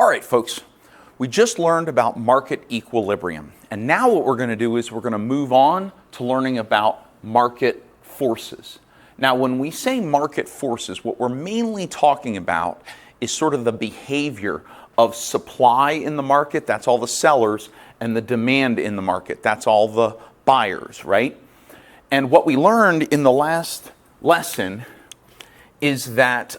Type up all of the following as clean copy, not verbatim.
All right, folks, we just learned about market equilibrium. And now what we're going to do is we're going to move on to learning about market forces. Now, when we say market forces, what we're mainly talking about is sort of the behavior of supply in the market, that's all the sellers, and the demand in the market, that's all the buyers, right? And what we learned in the last lesson is that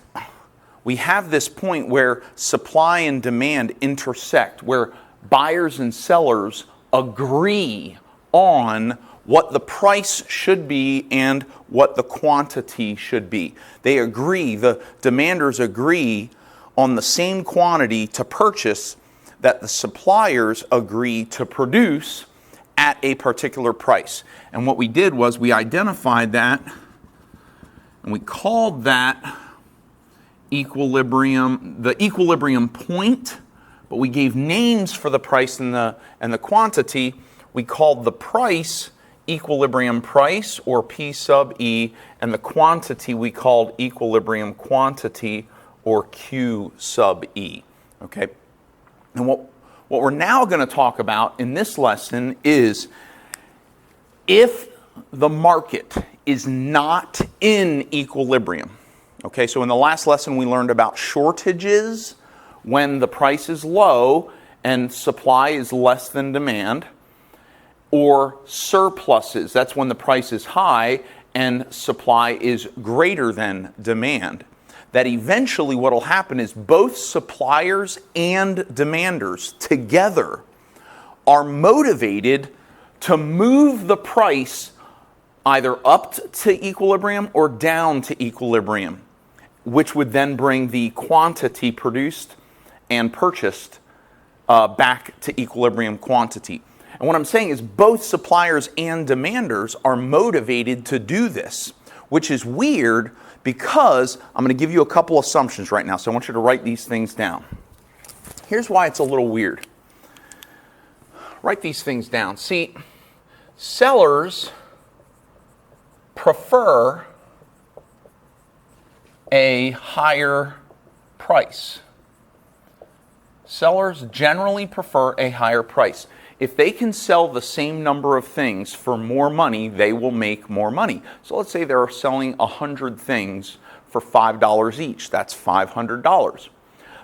we have this point where supply and demand intersect, where buyers and sellers agree on what the price should be and what the quantity should be. They agree, the demanders agree on the same quantity to purchase that the suppliers agree to produce at a particular price. And what we did was we identified that and we called that equilibrium, the equilibrium point, but we gave names for the price and the quantity. We called the price equilibrium price, or P sub E, and the quantity we called equilibrium quantity, or Q sub E. Okay? And what we're now going to talk about in this lesson is if the market is not in equilibrium. Okay, so in the last lesson we learned about shortages when the price is low and supply is less than demand, or surpluses, that's when the price is high and supply is greater than demand. That eventually what will happen is both suppliers and demanders together are motivated to move the price either up to equilibrium or down to equilibrium, which would then bring the quantity produced and purchased back to equilibrium quantity. And what I'm saying is both suppliers and demanders are motivated to do this, which is weird because I'm going to give you a couple assumptions right now, so I want you to write these things down. Here's why it's a little weird. Write these things down. See, sellers prefer a higher price. Sellers generally prefer a higher price. If they can sell the same number of things for more money, they will make more money. So let's say they're selling 100 things for $5 each. That's $500.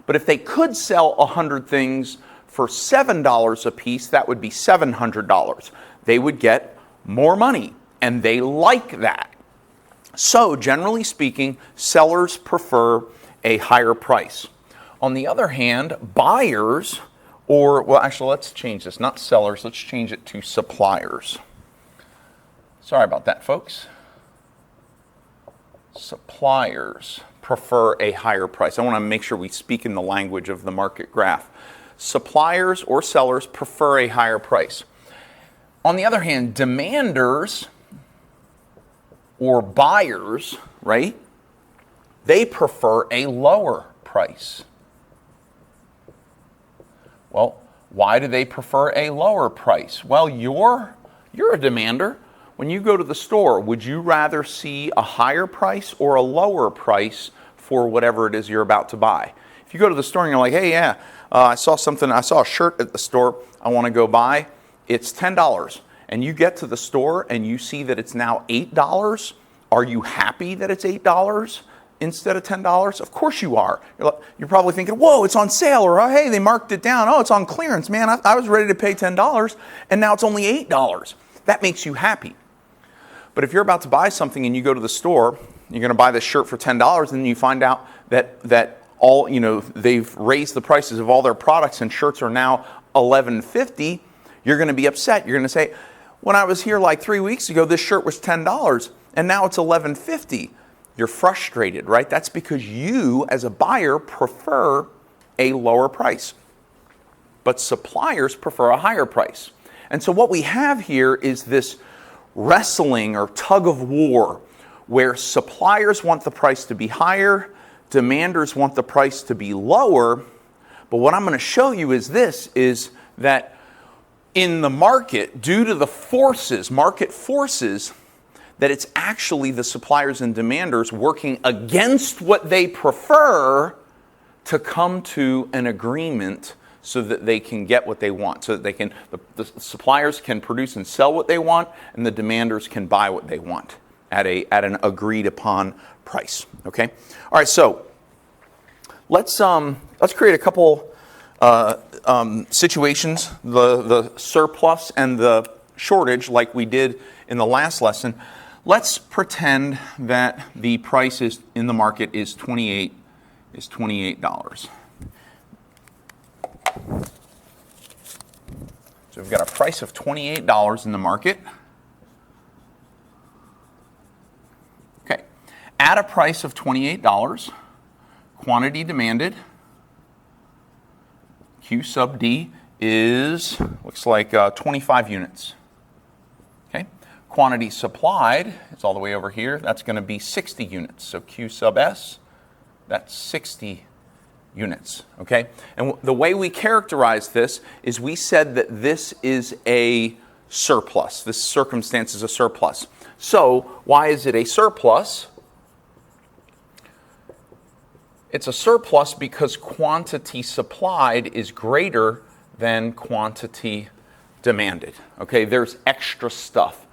But if they could sell 100 things for $7 a piece, that would be $700. They would get more money, and they like that. So generally speaking, sellers prefer a higher price. On the other hand, buyers, let's change this, not sellers, let's change it to suppliers. Sorry about that, folks. Suppliers prefer a higher price. I want to make sure we speak in the language of the market graph. Suppliers or sellers prefer a higher price. On the other hand, demanders or buyers, right, they prefer a lower price. Well, why do they prefer a lower price? Well, you're a demander. When you go to the store, would you rather see a higher price or a lower price for whatever it is you're about to buy? If you go to the store and you're like, hey, I saw a shirt at the store I want to go buy, it's $10. And you get to the store and you see that it's now $8, are you happy that it's $8 instead of $10? Of course you are. You're probably thinking, whoa, it's on sale, or oh, hey, they marked it down. Oh, it's on clearance. Man, I was ready to pay $10 and now it's only $8. That makes you happy. But if you're about to buy something and you go to the store, you're going to buy this shirt for $10, and then you find out that all, they've raised the prices of all their products and shirts are now $11.50, you're going to be upset. You're going to say, when I was here like 3 weeks ago, this shirt was $10 and now it's $11.50. You're frustrated, right? That's because you, as a buyer, prefer a lower price. But suppliers prefer a higher price. And so what we have here is this wrestling or tug of war where suppliers want the price to be higher, demanders want the price to be lower. But what I'm going to show you is that in the market, due to the market forces, that it's actually the suppliers and demanders working against what they prefer to come to an agreement so that they can get what they want, so that they can, the suppliers can produce and sell what they want, and the demanders can buy what they want at an agreed upon price. Okay. All right. So let's create a couple situations, the surplus and the shortage, like we did in the last lesson. Let's pretend that the price is in the market is $28. So we've got a price of $28 in the market. Okay. At a price of $28, quantity demanded, Q sub D, is, looks like 25 units. Okay. Quantity supplied is all the way over here. That's going to be 60 units. So Q sub S, that's 60 units. Okay. And the way we characterize this is we said that this is a surplus. This circumstance is a surplus. So why is it a surplus? It's a surplus because quantity supplied is greater than quantity demanded. Okay, there's extra stuff.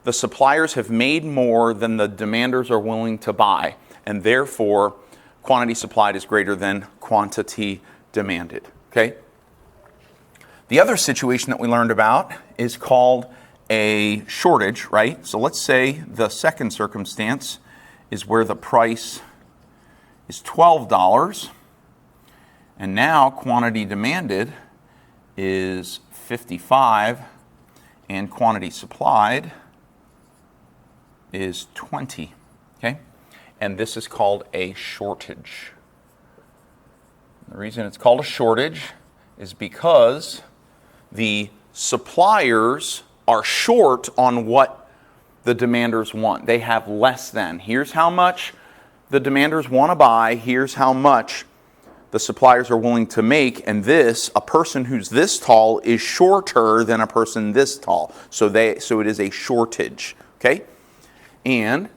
The suppliers have made more than the demanders are willing to buy, and therefore quantity supplied is greater than quantity demanded. Okay? The other situation that we learned about is called a shortage, right? So let's say the second circumstance is where the price is $12, and now quantity demanded is 55, and quantity supplied is 20. Okay? And this is called a shortage. The reason it's called a shortage is because the suppliers are short on what the demanders want. They have less than. Here's how much the demanders want to buy. Here's how much the suppliers are willing to make. And this, a person who's this tall is shorter than a person this tall. So it is a shortage. Okay? And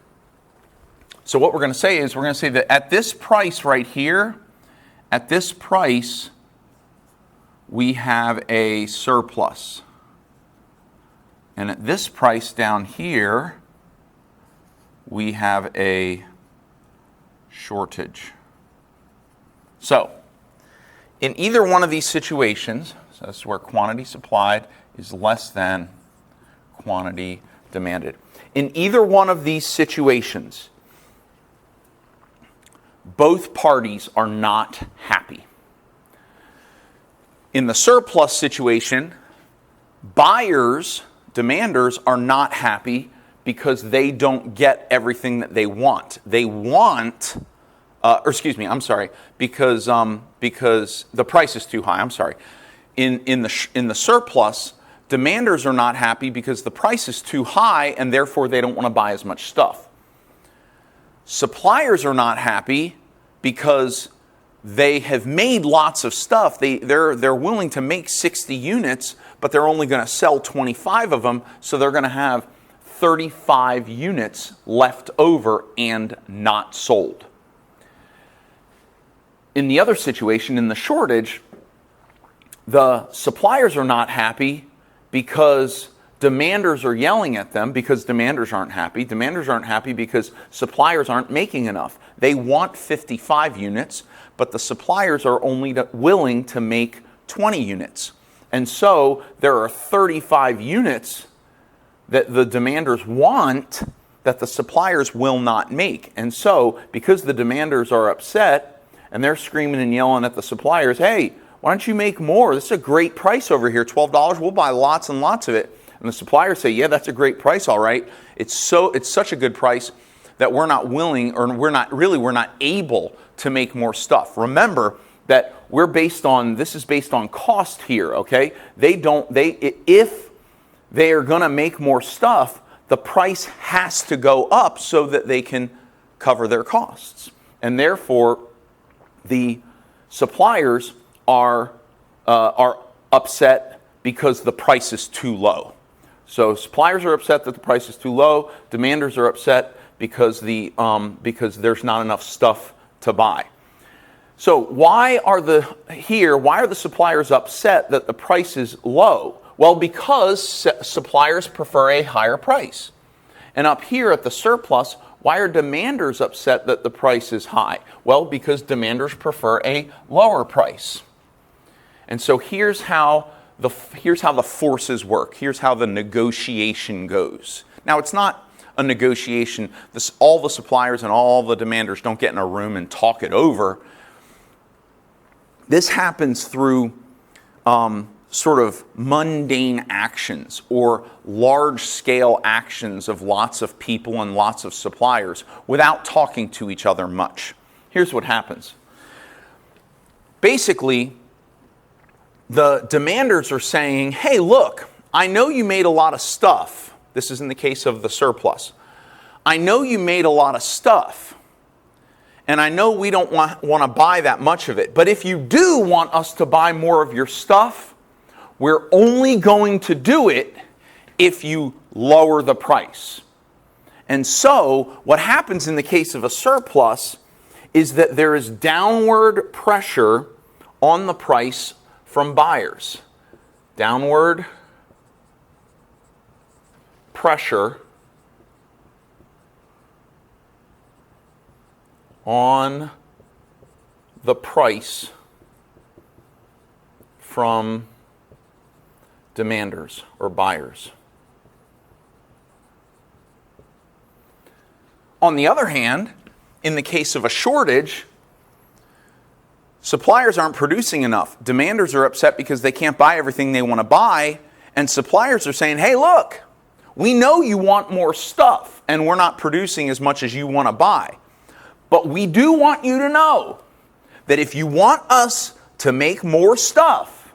so what we're going to say is we're going to say that at this price right here, at this price, we have a surplus. And at this price down here, we have a shortage. So, in either one of these situations, so this is where quantity supplied is less than quantity demanded. In either one of these situations, both parties are not happy. In the surplus situation, buyers, demanders, are not happy because they don't get everything that they want. They want, because the price is too high. I'm sorry. In the surplus, demanders are not happy because the price is too high and therefore they don't want to buy as much stuff. Suppliers are not happy because they have made lots of stuff. They're willing to make 60 units, but they're only going to sell 25 of them, so they're going to have 35 units left over and not sold. In the other situation, in the shortage, the suppliers are not happy because demanders are yelling at them because demanders aren't happy. Demanders aren't happy because suppliers aren't making enough. They want 55 units, but the suppliers are only willing to make 20 units. And so there are 35 units that the demanders want that the suppliers will not make. And so because the demanders are upset and they're screaming and yelling at the suppliers, hey, why don't you make more? This is a great price over here, $12. We'll buy lots and lots of it. And the suppliers say, yeah, that's a great price, all right. It's such a good price that we're not willing, or we're not able to make more stuff. Remember that this is based on cost here, okay? If they are going to make more stuff, the price has to go up so that they can cover their costs. And therefore, the suppliers are upset because the price is too low. So suppliers are upset that the price is too low. Demanders are upset because there's not enough stuff to buy. So why are the suppliers upset that the price is low? Well, because suppliers prefer a higher price. And up here at the surplus, why are demanders upset that the price is high? Well, because demanders prefer a lower price. And so here's how the forces work. Here's how the negotiation goes. Now, it's not a negotiation. All the suppliers and all the demanders don't get in a room and talk it over. This happens through sort of mundane actions or large-scale actions of lots of people and lots of suppliers without talking to each other much. Here's what happens. Basically, the demanders are saying, hey, look, I know you made a lot of stuff. This is in the case of the surplus. I know you made a lot of stuff. And I know we don't want to buy that much of it. But if you do want us to buy more of your stuff, we're only going to do it if you lower the price. And so what happens in the case of a surplus is that there is downward pressure on the price from buyers. Downward pressure on the price from demanders or buyers. On the other hand, in the case of a shortage, suppliers aren't producing enough. Demanders are upset because they can't buy everything they want to buy, and suppliers are saying, hey, look, we know you want more stuff, and we're not producing as much as you want to buy. But we do want you to know that if you want us to make more stuff,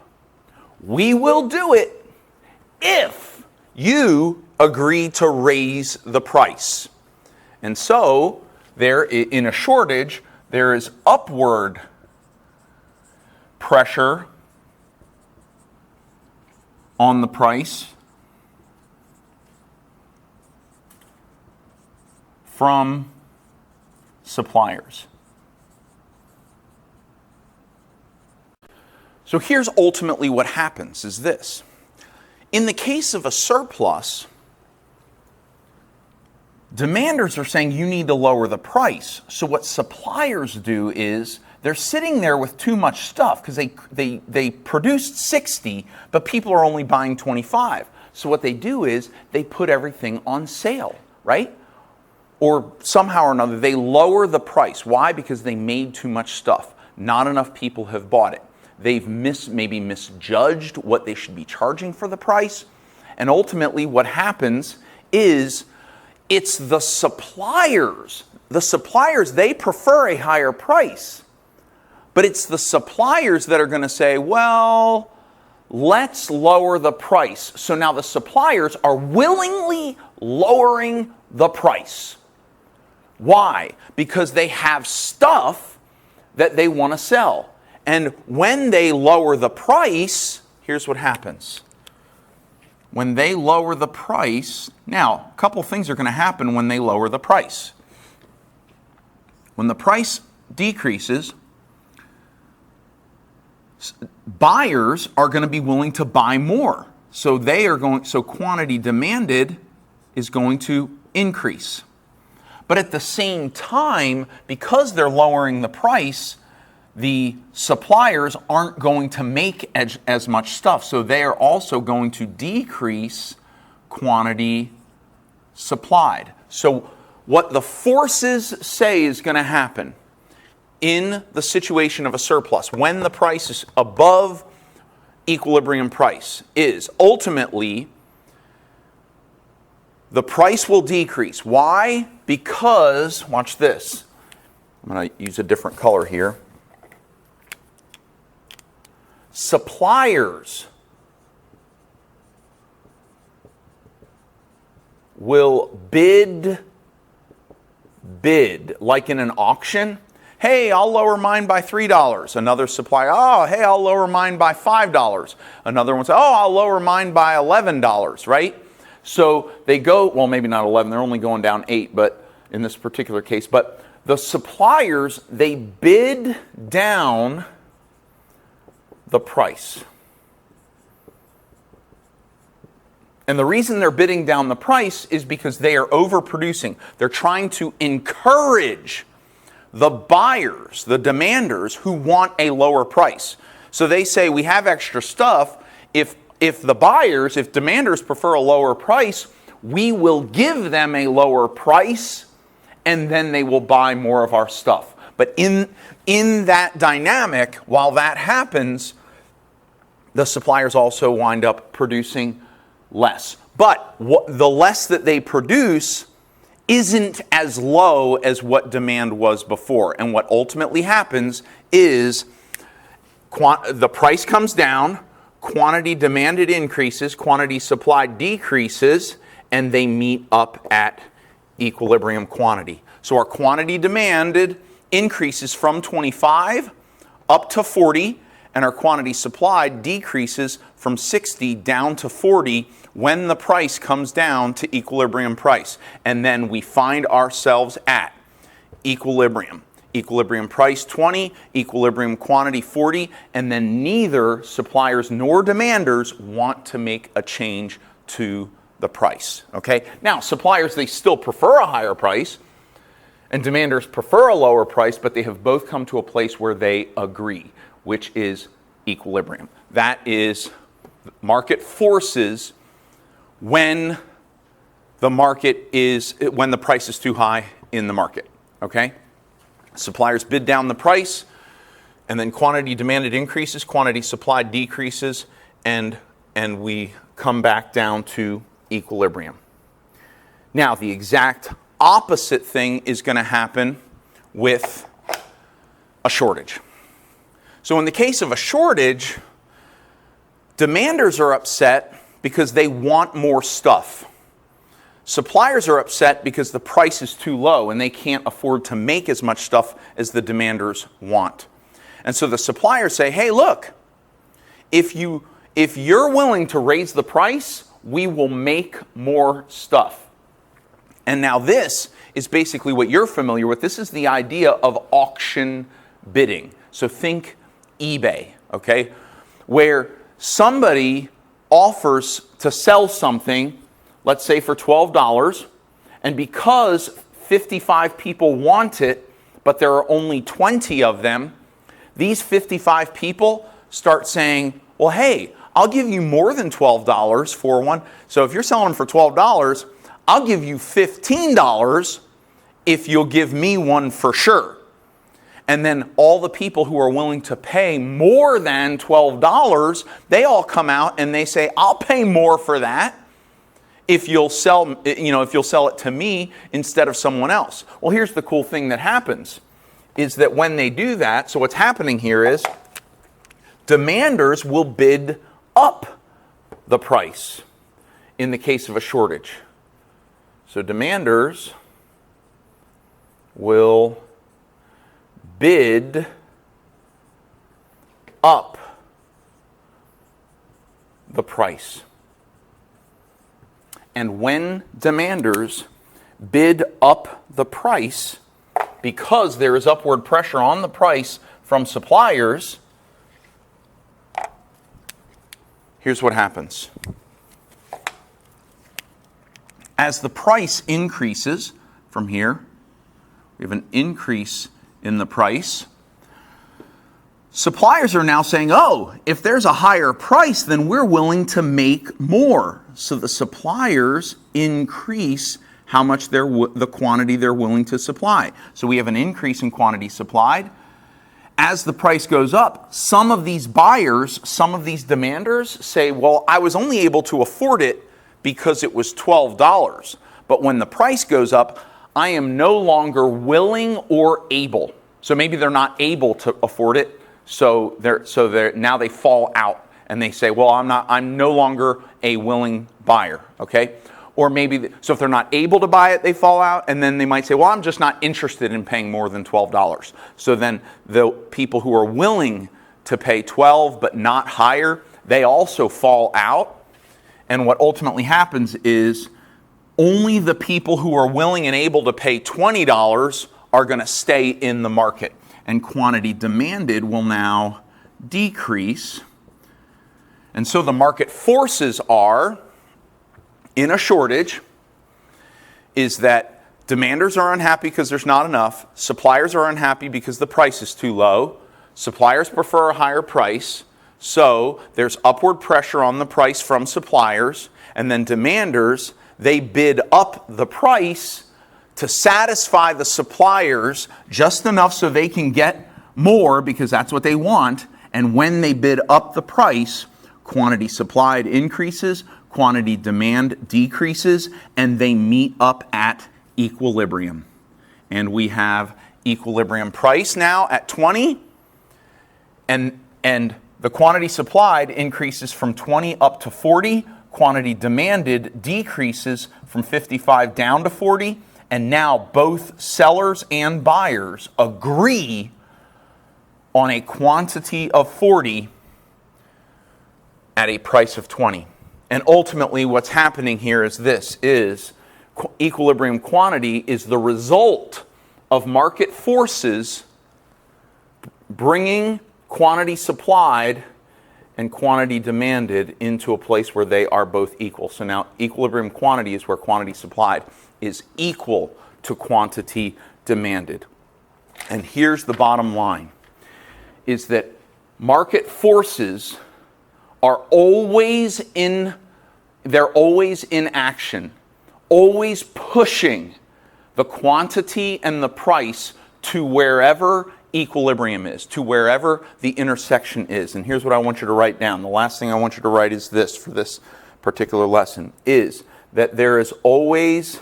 we will do it if you agree to raise the price. And so, there in a shortage, there is upward pressure on the price from suppliers. So here's ultimately what happens is this. In the case of a surplus, demanders are saying you need to lower the price. So what suppliers do is they're sitting there with too much stuff because they produced 60, but people are only buying 25. So what they do is they put everything on sale, right? Or somehow or another, they lower the price. Why? Because they made too much stuff. Not enough people have bought it. They've maybe misjudged what they should be charging for the price. And ultimately what happens is it's the suppliers. The suppliers, they prefer a higher price. But it's the suppliers that are going to say, well, let's lower the price. So now the suppliers are willingly lowering the price. Why? Because they have stuff that they want to sell. And when they lower the price, here's what happens. When they lower the price, now, a couple things are going to happen when they lower the price. When the price decreases, buyers are going to be willing to buy more. So quantity demanded is going to increase. But at the same time, because they're lowering the price, the suppliers aren't going to make as much stuff. So they are also going to decrease quantity supplied. So what the forces say is going to happen in the situation of a surplus, when the price is above equilibrium price, is ultimately the price will decrease. Why? Because, watch this. I'm going to use a different color here. Suppliers will bid like in an auction. Hey, I'll lower mine by $3. Another supplier, oh, hey, I'll lower mine by $5. Another one says, oh, I'll lower mine by $11, right? So they go, well, maybe not 11, they're only going down 8, but in this particular case, but the suppliers, they bid down the price. And the reason they're bidding down the price is because they are overproducing. They're trying to encourage the buyers, the demanders, who want a lower price. So they say, we have extra stuff. If demanders prefer a lower price, we will give them a lower price, and then they will buy more of our stuff. But in that dynamic, while that happens, the suppliers also wind up producing less. But the less that they produce isn't as low as what demand was before. And what ultimately happens is the price comes down, quantity demanded increases, quantity supplied decreases, and they meet up at equilibrium quantity. So our quantity demanded increases from 25 up to 40, and our quantity supplied decreases from 60 down to 40 when the price comes down to equilibrium price. And then we find ourselves at equilibrium. Equilibrium price 20, equilibrium quantity 40, and then neither suppliers nor demanders want to make a change to the price. Okay? Now, suppliers, they still prefer a higher price, and demanders prefer a lower price, but they have both come to a place where they agree, which is equilibrium. That is market forces when the price is too high in the market. Okay? Suppliers bid down the price, and then quantity demanded increases, quantity supplied decreases, and we come back down to equilibrium. Now, the exact opposite thing is going to happen with a shortage. So in the case of a shortage, demanders are upset because they want more stuff. Suppliers are upset because the price is too low and they can't afford to make as much stuff as the demanders want. And so the suppliers say, hey, look, if you're willing to raise the price, we will make more stuff. And now this is basically what you're familiar with. This is the idea of auction bidding. So think eBay, okay? Where somebody offers to sell something, let's say for $12, and because 55 people want it, but there are only 20 of them, these 55 people start saying, well, hey, I'll give you more than $12 for one. So if you're selling them for $12, I'll give you $15 if you'll give me one for sure. And then all the people who are willing to pay more than $12, they all come out and they say, I'll pay more for that if you'll sell it to me instead of someone else. Well, here's the cool thing that happens is that when they do that, so what's happening here is demanders will bid up the price in the case of a shortage. So demanders will bid up the price. And when demanders bid up the price, because there is upward pressure on the price from suppliers, here's what happens. As the price increases from here, we have an increase in the price. Suppliers are now saying, oh, if there's a higher price, then we're willing to make more. So the suppliers increase how much the quantity they're willing to supply. So we have an increase in quantity supplied. As the price goes up, some of these buyers, some of these demanders say, well, I was only able to afford it because it was $12. But when the price goes up, I am no longer willing or able. So maybe they're not able to afford it. So now they fall out and they say, well, I'm no longer a willing buyer. Okay. Or maybe, so if they're not able to buy it, they fall out, and then they might say, well, I'm just not interested in paying more than $12. So then the people who are willing to pay $12 but not higher, they also fall out. And what ultimately happens is only the people who are willing and able to pay $20 are going to stay in the market. And quantity demanded will now decrease. And so the market forces are, in a shortage, is that demanders are unhappy because there's not enough, suppliers are unhappy because the price is too low, suppliers prefer a higher price, so there's upward pressure on the price from suppliers, and then demanders, they bid up the price to satisfy the suppliers just enough so they can get more because that's what they want. And when they bid up the price, quantity supplied increases, quantity demand decreases, and they meet up at equilibrium. And we have equilibrium price now at 20, and the quantity supplied increases from 20 up to 40, quantity demanded decreases from 55 down to 40, and now both sellers and buyers agree on a quantity of 40 at a price of 20. And ultimately what's happening here is this, is equilibrium quantity is the result of market forces bringing quantity supplied and quantity demanded into a place where they are both equal. So now equilibrium quantity is where quantity supplied is equal to quantity demanded. And here's the bottom line, is that market forces are always in action, always pushing the quantity and the price to wherever equilibrium is, to wherever the intersection is. And here's what I want you to write down. The last thing I want you to write is this for this particular lesson, is that there is always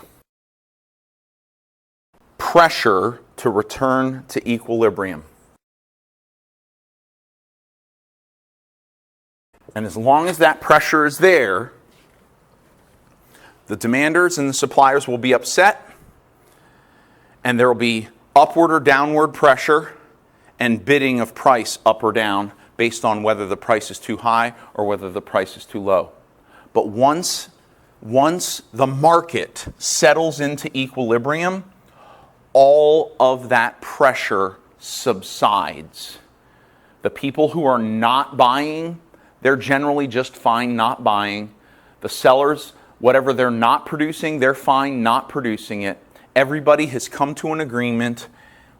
pressure to return to equilibrium. And as long as that pressure is there, the demanders and the suppliers will be upset, and there will be upward or downward pressure and bidding of price up or down based on whether the price is too high or whether the price is too low. But once the market settles into equilibrium, all of that pressure subsides. The people who are not buying, they're generally just fine not buying. The sellers, whatever they're not producing, they're fine not producing it. Everybody has come to an agreement.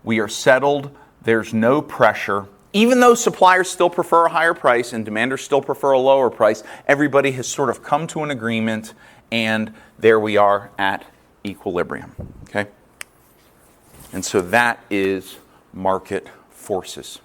We are settled. There's no pressure. Even though suppliers still prefer a higher price and demanders still prefer a lower price, everybody has sort of come to an agreement, and there we are at equilibrium. Okay? And so that is market forces.